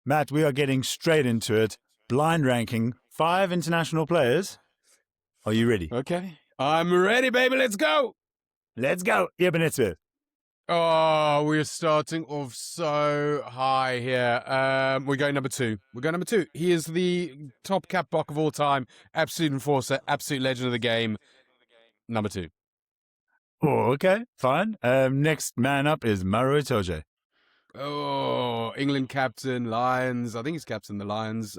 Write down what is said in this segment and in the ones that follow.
Matt, we are getting straight into it. Blind ranking, 5 international players. Are you ready? Okay. I'm ready, baby. Let's go. Let's go. Ebenezer. Oh, we're starting off so high here. We're going number 2. He is the top capback of all time. Absolute enforcer. Absolute legend of the game. Number 2. Oh, okay. Fine. Next man up is Maro Itoje. Oh, England captain, Lions. I think he's captain the Lions.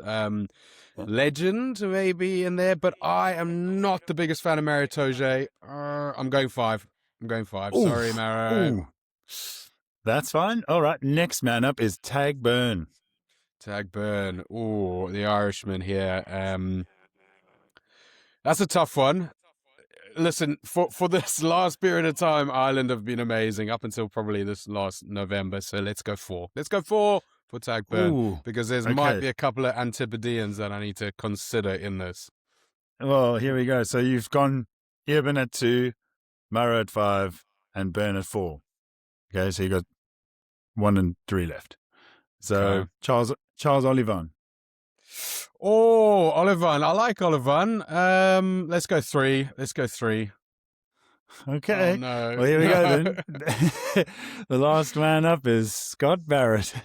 Legend maybe in there, but I am not the biggest fan of Maro Itoje. I'm going 5. Sorry, Maro. Ooh. That's fine. All right. Next man up is Tag Byrne. Tag Byrne. Oh, the Irishman here. That's a tough one. Listen, for this last period of time, Ireland have been amazing up until probably this last November. So let's go 4. Let's go 4 for Tag Byrne because there might be a couple of Antipodeans that I need to consider in this. Well, here we go. So you've gone Eben at 2, Maro at 5, and Byrne at 4. Okay, so you got 1 and 3 left. So Charles Olivan. Oh, Olivan. I like Olivan. Let's go 3. Okay. Oh, no. Well, here we go then. The last man up is Scott Barrett.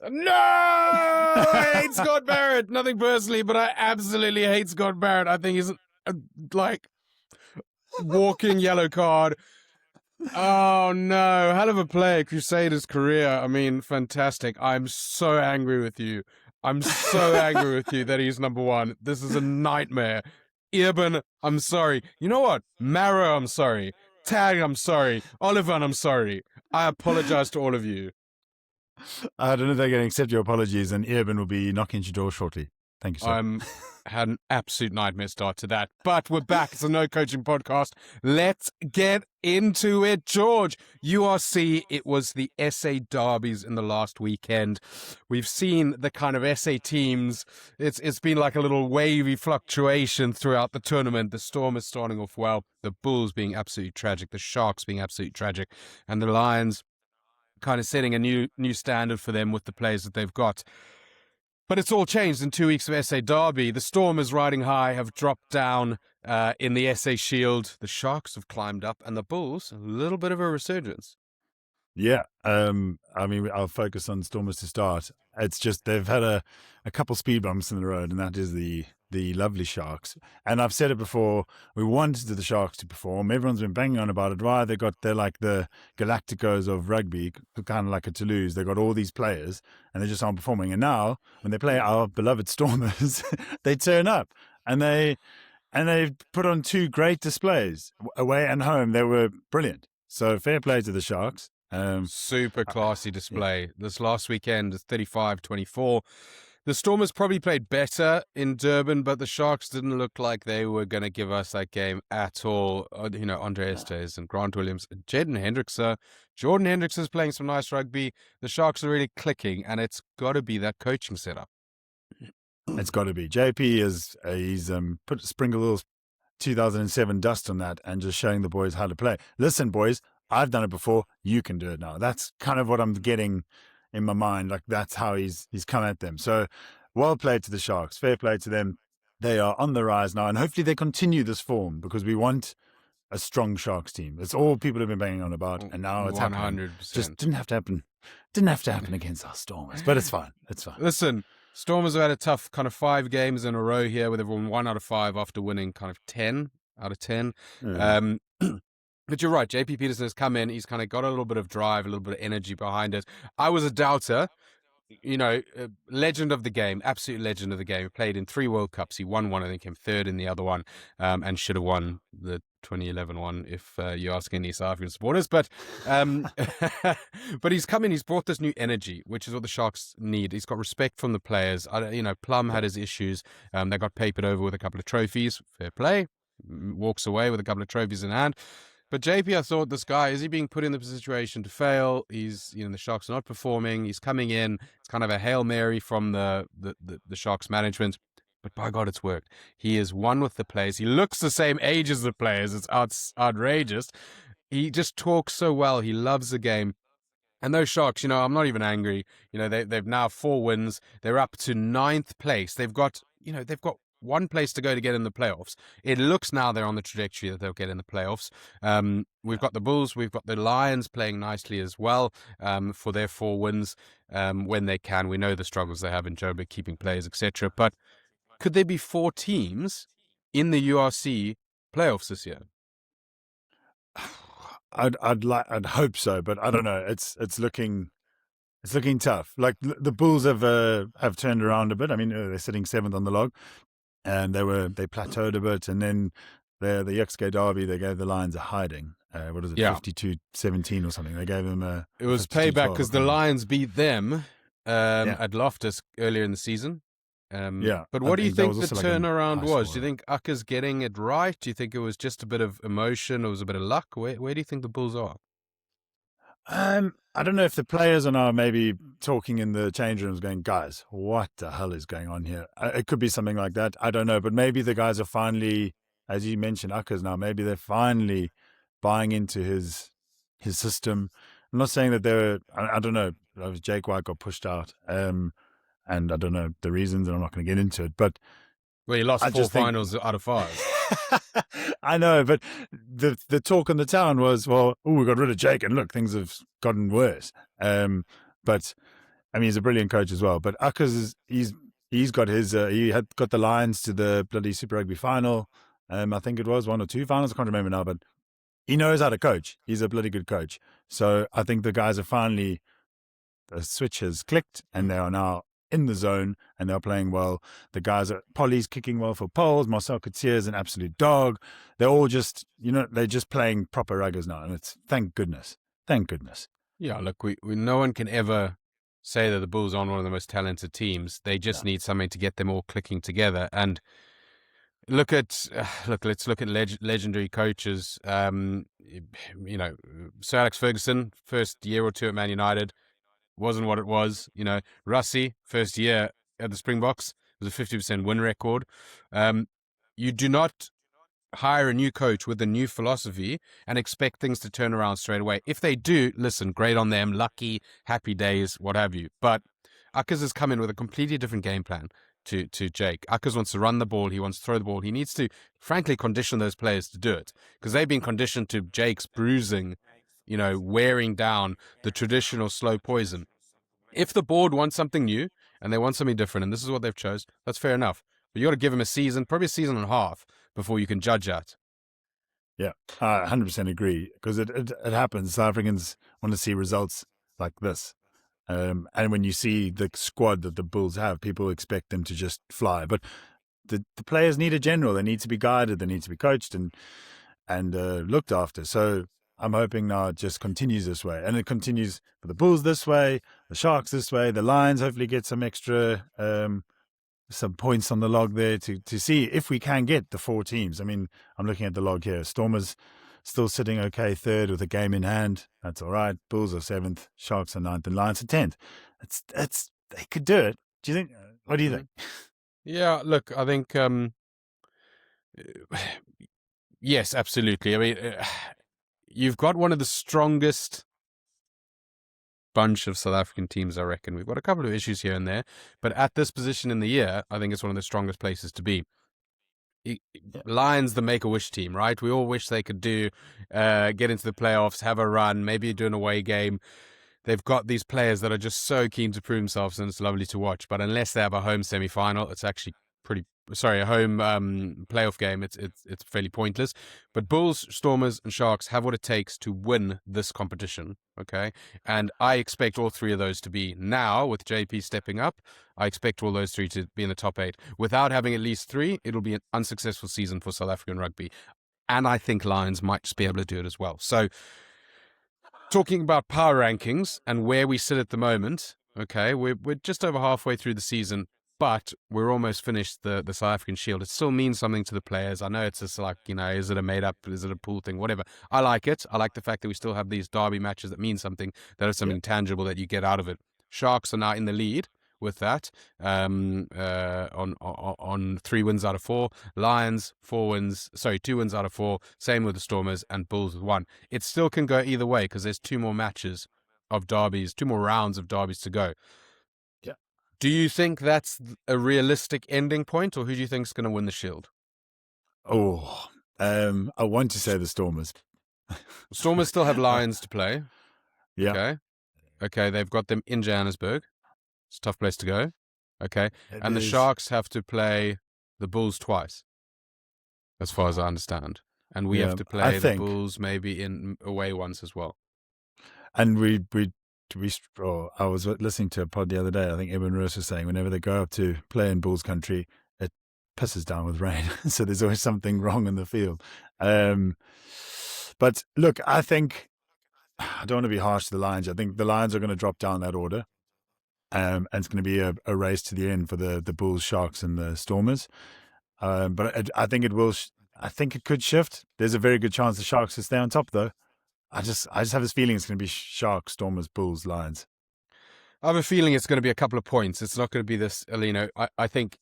No! I hate Scott Barrett. Nothing personally, but I absolutely hate Scott Barrett. I think he's like walking yellow card. Oh, no. Hell of a player. Crusaders career. I mean, fantastic. I'm so angry with you. That he's number 1. This is a nightmare. Eben, I'm sorry. You know what? Maro, I'm sorry. Tag, I'm sorry. Olivan, I'm sorry. I apologize to all of you. I don't know if they're going to accept your apologies, and Eben will be knocking at your door shortly. Thank you, sir. Had an absolute nightmare start to that. But we're back. It's a No Coaching podcast. Let's get into it, George. URC, it was the SA derbies in the last weekend. We've seen the kind of SA teams. It's been like a little wavy fluctuation throughout the tournament. The Storm is starting off well. The Bulls being absolutely tragic. The Sharks being absolutely tragic. And the Lions kind of setting a new standard for them with the players that they've got. But it's all changed in 2 weeks of SA Derby. The Storm is riding high, have dropped down in the SA Shield. The Sharks have climbed up, and the Bulls, a little bit of a resurgence. Yeah. I mean, I'll focus on Stormers to start. It's just they've had a couple speed bumps in the road, and that is the lovely Sharks. And I've said it before, we wanted the Sharks to perform. Everyone's been banging on about it. Why? They're like the Galacticos of rugby, kind of like a Toulouse. They've got all these players, and they just aren't performing. And now, when they play our beloved Stormers, they turn up, and they've put on 2 great displays. Away and home, they were brilliant. So fair play to the Sharks. Super classy display. This last weekend is 35-24. The Stormers probably played better in Durban, but the Sharks didn't look like they were going to give us that game at all. Andre Estes and Grant Williams, Jordan Hendricks is playing some nice rugby. The Sharks are really clicking, and it's got to be that coaching setup. It's got to be. JP he's sprinkled a little 2007 dust on that and just showing the boys how to play. Listen, boys, I've done it before. You can do it now. That's kind of what I'm getting in my mind. Like, that's how he's come at them. So well played to the Sharks. Fair play to them. They are on the rise now, and hopefully they continue this form because we want a strong Sharks team. That's all people have been banging on about, and now it's 100%. Happening. Just didn't have to happen. Didn't have to happen against our Stormers, but it's fine. It's fine. Listen, Stormers have had a tough kind of 5 games in a row here with everyone 1 out of 5 after winning kind of 10 out of 10. Mm. But you're right, JP Peterson has come in. He's kind of got a little bit of drive, a little bit of energy behind it. I was a doubter, legend of the game, absolute legend of the game. He played in 3 World Cups. He won one, I think, came 3rd in the other one, and should have won the 2011 one if you ask any South African supporters. But but he's come in, he's brought this new energy, which is what the Sharks need. He's got respect from the players. Plum had his issues. They got papered over with a couple of trophies. Fair play. Walks away with a couple of trophies in hand. But JP, I thought, this guy, is he being put in the situation to fail? He's, the Sharks are not performing. He's coming in. It's kind of a Hail Mary from the Sharks management. But by God, it's worked. He is one with the players. He looks the same age as the players. It's outrageous. He just talks so well. He loves the game. And those Sharks, I'm not even angry. They've now 4 wins. They're up to 9th place. They've got one place to go to get in the playoffs. It looks now they're on the trajectory that they'll get in the playoffs. We've got the Bulls, we've got the Lions playing nicely as well for their 4 wins when they can. We know the struggles they have in Joburg keeping players, etc. But could there be 4 teams in the URC playoffs this year? I'd hope so, but I don't know. It's looking tough. Like the Bulls have turned around a bit. I mean, they're sitting 7th on the log, and they plateaued a bit, and then the Yuxke Derby, they gave the Lions a hiding. What is it, 52-17 or something? They gave them It was payback because the Lions beat them at Loftus earlier in the season. But what do you think the turnaround was? Do you think Akker's getting it right? Do you think it was just a bit of emotion or was a bit of luck? Where do you think the Bulls are? I don't know if the players are now maybe talking in the change rooms going, guys, what the hell is going on here? It could be something like that. I don't know. But maybe the guys are finally, as you mentioned, Akker's now, maybe they're finally buying into his system. I'm not saying that I don't know. Jake White got pushed out. And I don't know the reasons, and I'm not going to get into it. But he lost 4 finals out of 5. I know, but the talk in the town was, well, we got rid of Jake, and look, things have gotten worse. But I mean, he's a brilliant coach as well. But Akkers he's got his he had got the Lions to the bloody Super Rugby final. I think it was 1 or 2 finals. I can't remember now, but he knows how to coach. He's a bloody good coach. So I think the guys are finally, the switch has clicked, and they are now in the zone, and they're playing well. The guys Polly's kicking well for poles. Marcel Couture's an absolute dog. They're all just, they're just playing proper ruggers now, and it's thank goodness. Yeah, look, we no one can ever say that the Bulls aren't one of the most talented teams. They just need something to get them all clicking together. And let's look at legendary coaches. Sir Alex Ferguson, first year or 2 at Man United, wasn't what it was. Russie, first year at the Springboks, was a 50% win record. You do not hire a new coach with a new philosophy and expect things to turn around straight away. If they do, listen, great on them, lucky, happy days, what have you. But Akkers has come in with a completely different game plan to Jake. Akkers wants to run the ball. He wants to throw the ball. He needs to, frankly, condition those players to do it, because they've been conditioned to Jake's bruising, wearing down the traditional slow poison. If the board wants something new and they want something different, and this is what they've chose, that's fair enough. But you got to give them a season, probably a season and a half, before you can judge that. Yeah, I 100% agree, because it happens. South Africans want to see results like this. And when you see the squad that the Bulls have, people expect them to just fly. But the players need a general. They need to be guided. They need to be coached and looked after. So I'm hoping now it just continues this way. And it continues for the Bulls this way, the Sharks this way, the Lions hopefully get some extra some points on the log there to see if we can get the 4 teams. I mean, I'm looking at the log here. Stormers still sitting okay 3rd with a game in hand. That's all right. Bulls are 7th, Sharks are 9th, and Lions are 10th. It's they could do it. Do you think? What do you think? Yeah, look, I think yes, absolutely. I mean, you've got one of the strongest bunch of South African teams, I reckon. We've got a couple of issues here and there, but at this position in the year, I think it's one of the strongest places to be. Lions, the Make-A-Wish team, right? We all wish they could get into the playoffs, have a run, maybe do an away game. They've got these players that are just so keen to prove themselves, and it's lovely to watch. But unless they have a home semi-final, it's actually a home playoff game, it's fairly pointless. But Bulls, Stormers, and Sharks have what it takes to win this competition, okay? And I expect all 3 of those to be now, with JP stepping up. I expect all those 3 to be in the top 8. Without having at least 3, it'll be an unsuccessful season for South African rugby. And I think Lions might just be able to do it as well. So, talking about power rankings and where we sit at the moment, okay, we're just over halfway through the season, but we're almost finished the South African Shield. It still means something to the players. I know it's just like, is it a made-up, is it a pool thing, whatever. I like it. I like the fact that we still have these derby matches that mean something, that is something tangible that you get out of it. Sharks are now in the lead with that on 3 wins out of 4. Lions, 2 wins out of 4. Same with the Stormers, and Bulls with 1. It still can go either way because there's 2 more matches of derbies, 2 more rounds of derbies to go. Yeah. Do you think that's a realistic ending point, or who do you think is going to win the Shield? Oh, I want to say the Stormers. Stormers still have Lions to play. Yeah. Okay, they've got them in Johannesburg. It's a tough place to go. Okay, It and the is. Sharks have to play the Bulls twice, as far as I understand. And we have to I play the think. Bulls maybe in away once as well. And I was listening to a pod the other day. I think Eben Roos was saying whenever they go up to play in Bulls country, it pisses down with rain. So there's always something wrong in the field. But look, I think I don't want to be harsh to the Lions. I think the Lions are going to drop down that order. And it's going to be a race to the end for the Bulls, Sharks, and the Stormers. But I think it will. I think it could shift. There's a very good chance the Sharks will stay on top, though. I just have this feeling it's going to be Sharks, Stormers, Bulls, Lions. I have a feeling it's going to be a couple of points. It's not going to be this, I think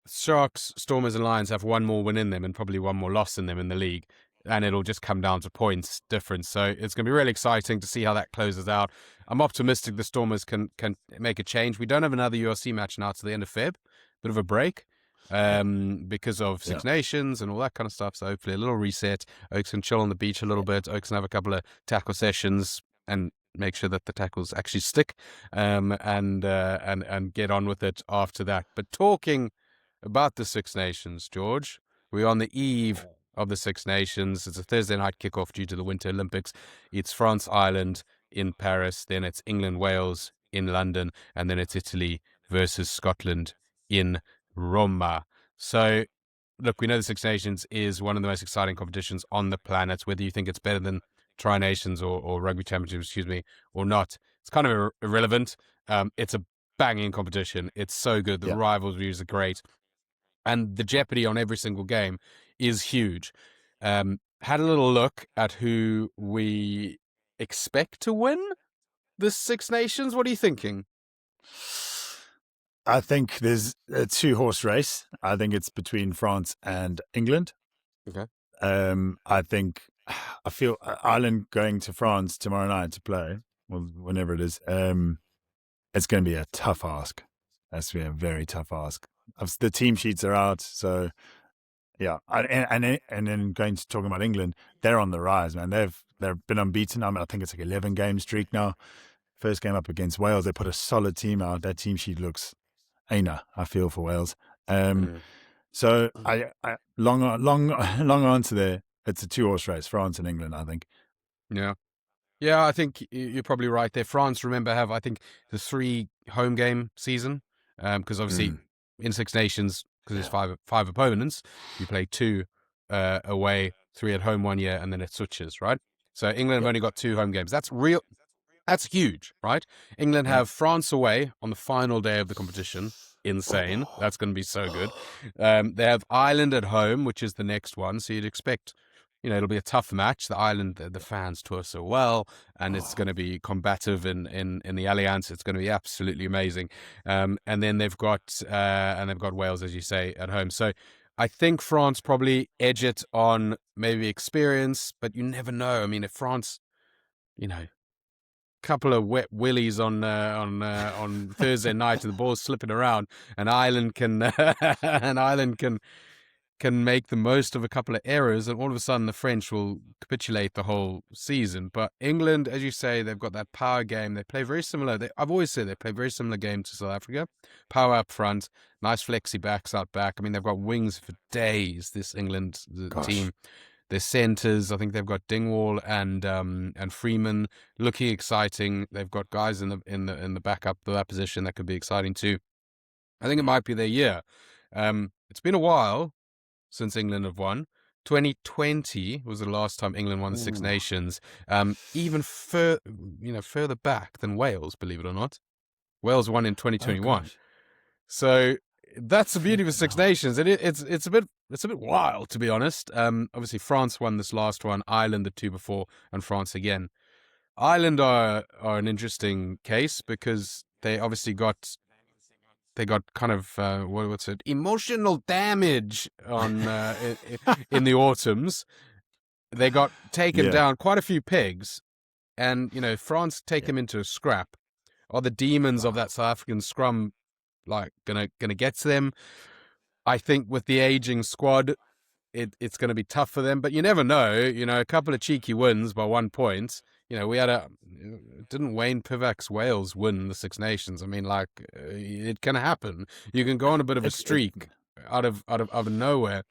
Sharks, Stormers, and Lions have one more win in them and probably one more loss in them in the league. And it'll just come down to points difference. So it's going to be really exciting to see how that closes out. I'm optimistic the Stormers can make a change. We don't have another URC match now to the end of Feb. Bit of a break because of Six Nations and all that kind of stuff. So hopefully a little reset. Oaks can chill on the beach a little bit. Oaks can have a couple of tackle sessions and make sure that the tackles actually stick and get on with it after that. But talking about the Six Nations, George, we're on the eve of the Six Nations. It's a Thursday night kickoff due to the Winter Olympics. It's France, Ireland in Paris, then it's England, Wales in London, and then it's Italy versus Scotland in Roma. So, look, we know the Six Nations is one of the most exciting competitions on the planet, whether you think it's better than Tri-Nations or Rugby Championships, or not. It's kind of irrelevant. It's a banging competition. It's so good. The rivalries are great. And the jeopardy on every single game is huge. Had a little look at who we expect to win the Six Nations. What are you thinking? I think there's a 2-horse race. I think it's between France and England. Okay. I feel Ireland going to France tomorrow night to play, well, whenever it is, it's going to be a tough ask. That's going to be a very tough ask. The team sheets are out, so yeah. And then talking about England, they're on the rise, man. They've been unbeaten. I think it's like 11 game streak now. First game up against Wales, they put a solid team out. That team sheet looks, I feel for Wales. So I long answer there. It's a 2-horse race, France and England, I think. Yeah, I think you're probably right there. France, remember, have, I think, the 3 home game season, because obviously in Six Nations, because there's five opponents, you play 2 away, 3 at home 1 year, and then it switches, right? So England have only got 2 home games. That's huge, right? England have France away on the final day of the competition. Insane. That's going to be so good. They have Ireland at home, which is the next one. So you'd expect, it'll be a tough match. The Ireland, the fans tour so well, and it's going to be combative in the Alliance. It's going to be absolutely amazing. And then they've got Wales, as you say, at home. So I think France probably edge it on maybe experience, but you never know. I mean, if France, couple of wet willies on Thursday night and the ball's slipping around, and Ireland can make the most of a couple of errors, and all of a sudden the French will capitulate the whole season. But England, as you say, they've got that power game. They play very similar. I've always said they play very similar game to South Africa. Power up front, nice flexi backs out back. I mean, they've got wings for days, this England team. Their centres, I think they've got Dingwall and Freeman, looking exciting. They've got guys in the backup to that position that could be exciting too. I think it might be their year. It's been a while since England have won. 2020 was the last time England won the Six Nations. Even further back than Wales, believe it or not. Wales won in 2021. So that's the beauty of the Six Nations. It's a bit wild, to be honest. Obviously, France won this last one, Ireland the 2 before, and France again. Ireland are an interesting case because they obviously got kind of what's it, emotional damage on in the autumns. They got taken down quite a few pegs, and France take him into a scrap. Are the demons of that South African scrum like gonna get to them? I think with the aging squad, it's going to be tough for them. But you never know. A couple of cheeky wins by 1 point. We had didn't Wayne Pivac's Wales win the Six Nations? I mean, like, it can happen. You can go on a bit of a streak out of nowhere.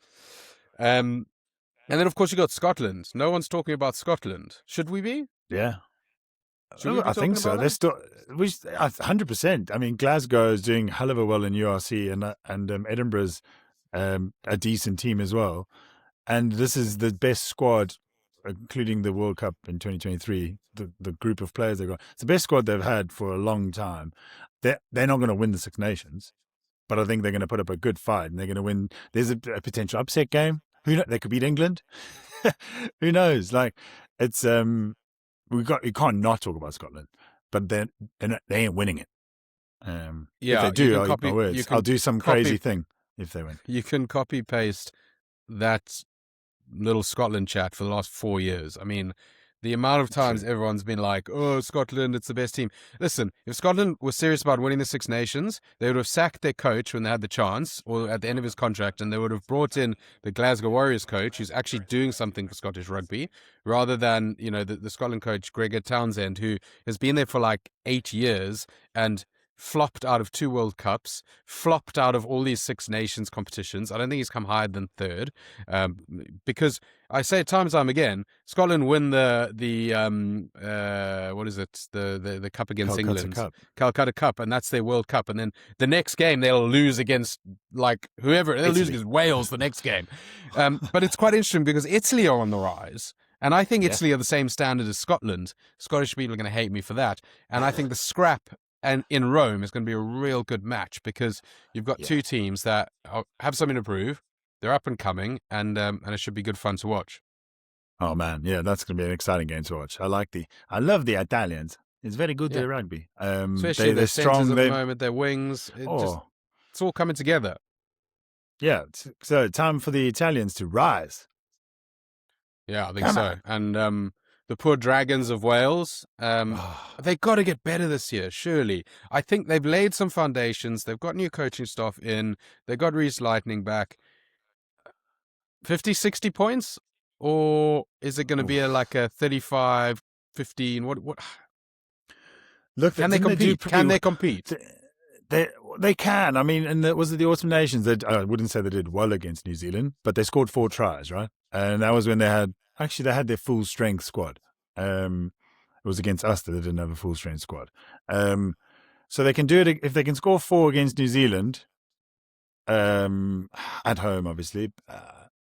And then, of course, you got Scotland. No one's talking about Scotland. Should we be? Yeah. I think so. They're still 100%. I mean, Glasgow is doing hell of a well in URC, and Edinburgh's a decent team as well. And this is the best squad, including the World Cup in 2023. The group of players they've got, it's the best squad they've had for a long time. They're not going to win the Six Nations, but I think they're going to put up a good fight, and they're going to win. There's a potential upset game. Who knows? They could beat England. Who knows? Like, it's you can't not talk about Scotland, but they ain't winning it. If they do, I'll do some crazy thing if they win. You can copy paste that little Scotland chat for the last 4 years. I mean, the amount of times everyone's been like, "Oh, Scotland, it's the best team." Listen, if Scotland was serious about winning the Six Nations, they would have sacked their coach when they had the chance, or at the end of his contract, and they would have brought in the Glasgow Warriors coach, who's actually doing something for Scottish rugby, rather than the Scotland coach Gregor Townsend, who has been there for like 8 years and flopped out of 2 World Cups, flopped out of all these Six Nations competitions. I don't think he's come higher than third, because I say time and time again, Scotland win the what is it, the cup against England, Calcutta Cup, and that's their World Cup. And then the next game they'll lose against like whoever, they'll lose against Wales the next game. But it's quite interesting because Italy are on the rise. And I think Italy are the same standard as Scotland. Scottish people are going to hate me for that. And I think the scrap and in Rome is going to be a real good match because you've got two teams that have something to prove. They're up and coming, and it should be good fun to watch. Oh man, yeah, that's going to be an exciting game to watch. I love the Italians. It's very good at rugby. Especially their strong at the moment, their wings. It's all coming together. Yeah, so time for the Italians to rise. Yeah, I think so. And the poor Dragons of Wales, they've got to get better this year, surely. I think they've laid some foundations. They've got new coaching staff in. They got Reece Lightning back. 50, 60 points? Or is it going to be like a 35, 15? What? Look, can they compete? Can they compete? They can. I mean, and was it the Autumn Nations that I wouldn't say they did well against New Zealand, but they scored 4 tries, right? And that was when they had their full strength squad. It was against us that they didn't have a full strength squad. So they can do it if they can score 4 against New Zealand. At home, obviously.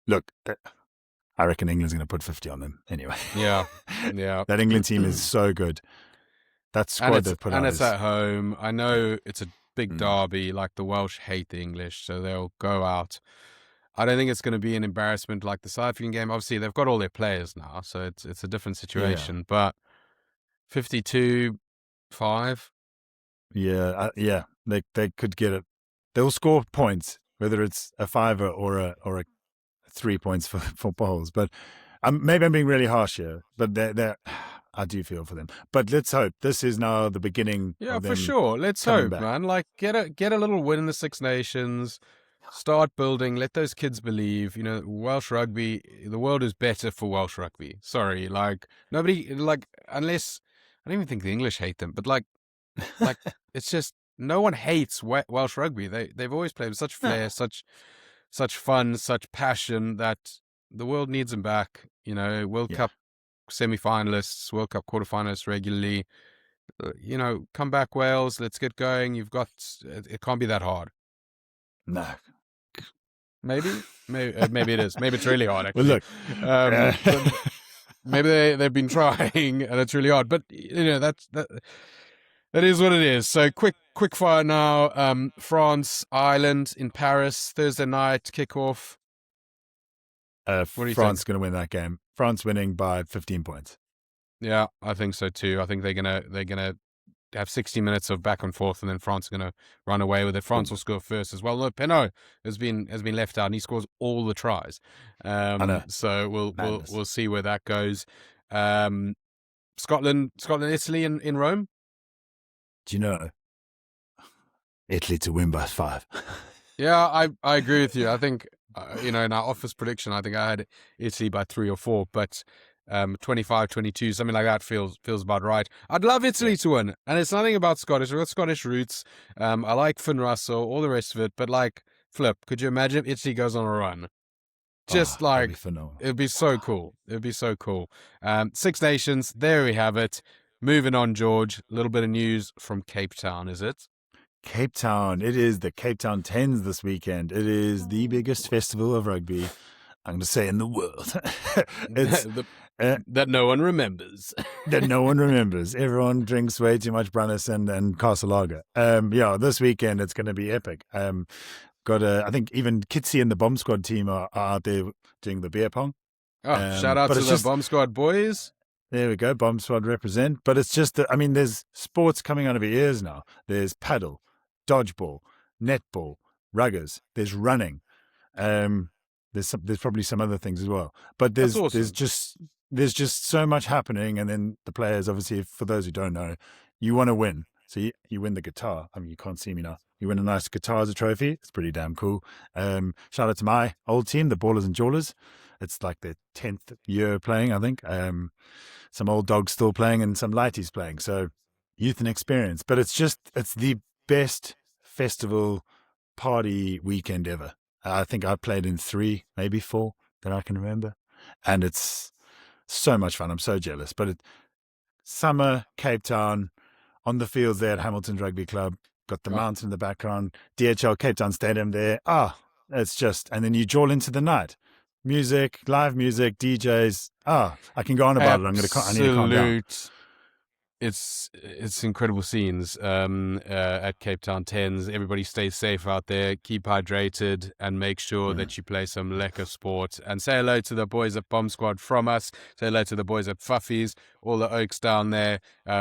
Look, I reckon England's going to put 50 on them anyway. Yeah. That England team is so good. That squad they've put out. And it's at home. I know it's a big derby. Like the Welsh hate the English, so they'll go out. I don't think it's going to be an embarrassment like the South African game. Obviously, they've got all their players now, so it's a different situation. Yeah. But 52-5. Yeah, they could get it. They'll score points, whether it's a 5 or a 3 points for Poles. But maybe I'm being really harsh here. But I do feel for them. But let's hope this is now the beginning. Yeah, of them for sure. Let's hope, back. Man. Like get a little win in the Six Nations. Start building. Let those kids believe. Welsh rugby. The world is better for Welsh rugby. Sorry, like nobody. Like unless I don't even think the English hate them. But like it's just no one hates Welsh rugby. They've always played with such flair, such fun, such passion that the world needs them back. World Cup semi-finalists, World Cup quarterfinalists regularly. Come back, Wales. Let's get going. It can't be that hard. No. Maybe it is. Maybe it's really hard. Actually. Well, look, maybe they've been trying and it's really hard. But that is what it is. So quick fire now. France, Ireland in Paris Thursday night kickoff. France going to win that game. France winning by 15 points. Yeah, I think so too. I think they're gonna have 60 minutes of back and forth, and then France are gonna run away with it. France will score first as well. No, Penaud has been left out, and he scores all the tries. So we'll see where that goes. Scotland, Italy in Rome. Do you know Italy to win by 5? Yeah, I agree with you. I think in our office prediction, I think I had Italy by 3 or 4, but 25-22, something like that feels about right. I'd love Italy Yeah. to win, and it's nothing about Scottish. We've got Scottish roots. I like Finn Russell, all the rest of it, but like, Flip, could you imagine if Italy goes on a run? Just That'd be like, phenomenal. it'd be so cool. It'd be so cool. Six Nations, there we have it. Moving on, George. A little bit of news from Cape Town, is it? Cape Town. It is the Cape Town Tens this weekend. It is the biggest festival of rugby, I'm going to say, in the world. It's that no one remembers. that no one remembers. Everyone drinks way too much Brunnis and Castle Lager. This weekend it's going to be epic. I think even Kitsy and the Bomb Squad team are out there doing the beer pong. Shout out to the Bomb Squad boys. There we go, Bomb Squad represent. But it's just that, there's sports coming out of your ears now. There's paddle, dodgeball, netball, ruggers. There's running. There's probably some other things as well. But That's awesome. there's just so much happening. And then the players, obviously, for those who don't know, you want to win. So you win the guitar. You can't see me now. You win a nice guitar as a trophy. It's pretty damn cool. Shout out to my old team, the Ballers and Jawlers. It's like their 10th year playing, I think. Some old dogs still playing and some lighties playing. So youth and experience. But it's the best festival party weekend ever. I think I played in 3, maybe 4 that I can remember. And it's so much fun. I'm so jealous. But summer, Cape Town, on the fields there at Hamilton's Rugby Club, got the mountain in the background, DHL Cape Town Stadium there. It's just, and then you jaw into the night. Music, live music, DJs. I can go on about it. I need to calm down. It's incredible scenes at Cape Town Tens. Everybody stay safe out there, keep hydrated, and make sure that you play some lekker sport. And say hello to the boys at Bomb Squad from us. Say hello to the boys at Fuffies, all the Oaks down there,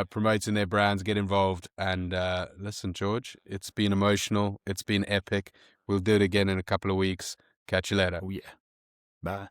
promoting their brands. Get involved. And listen, George, it's been emotional. It's been epic. We'll do it again in a couple of weeks. Catch you later. Oh, yeah. Bye.